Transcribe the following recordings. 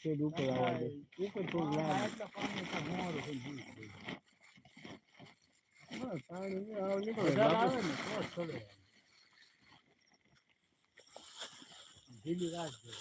છેદ ઉપર આવવા દે ઉપર થોડું લાગે પાણી આવ નીકળે આવે ને તો ચડે ઢીલી રાખજો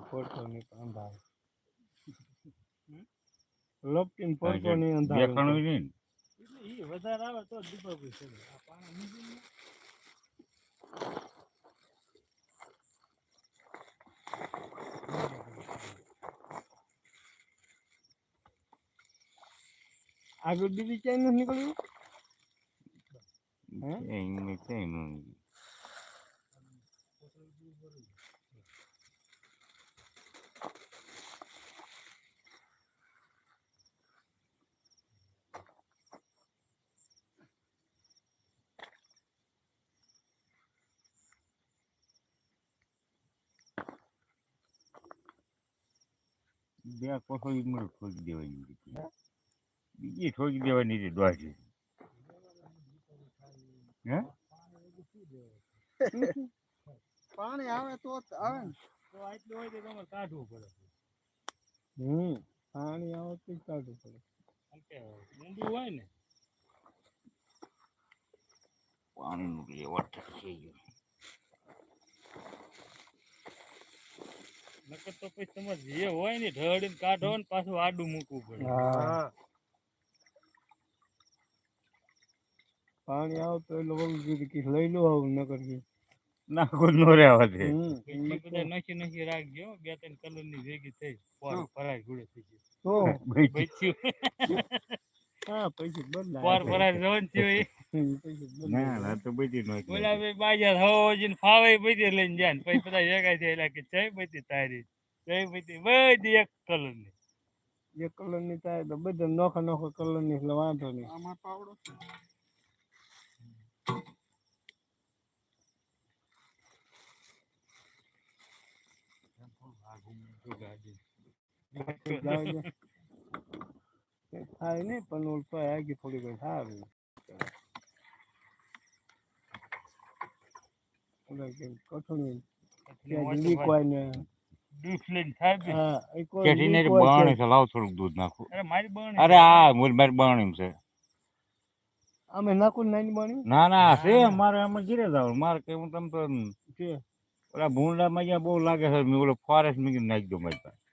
ફોટો ની અંધાર લપટીને ફોટો ની અંધાર દેખાણું નહીં એટલે ઈ વધારે આવે તો દીપક છે આ પાણી નીકળી આગળ બીજી ચેન નથી નીકળ્યું બે કોઠો મળે ઠોકી દેવાની બીજી ઠોકી દેવાની છે દ્વારથી હે પાણી આવે તો આવે ને તો આટલું હોય તો તમારે કાઢવું પડે પાણી આવે તો કાઢવું પડે ઊંડું હોય ને પાણીનું લેવટ થઈ ગયું નકર તો પછી તમારે જે હોય ને ઢળીને કાઢો ને પાછું આડું મૂકવું પડે પાણી આવે તો એટલે વળું લઈ લો આવું નકર નાખો નો રહેવા દે બધા નખી રાખજો બે ત્રણ કલર ની ભેગી થઈ ફરાય ગુડે થઈ ગયું હા પૈસા બદલાય પર ફરાય જવન થયો ના તો બધી નો બોલા ભાઈ બાજા હવજીને ફાવે બધી લઈને જાય ને પછી બધા ભેગા થયેલા કે જય બધી તારી જય બધી એક કલર ની એક કલર ની થાય તો બધા નોખા નોખા કલર ની એટલે વાંધો નહીં આમાં પાવડો થાય નહીં પણ ઓલ તો આગી થોડી કઈ સારું કઠોળ દૂધ નાખું અરે આ મારી બરણી છે અમે નાખું નાની બની ના ના છે મારે આમાં ઘીરે જાવ મારે કે હું તમ તો ઓલા ભૂંડામાં જ્યાં બહુ લાગે છે મેં ઓલો ફોરેસ્ટ મૂકીને નાખી દઉં મારી પાસે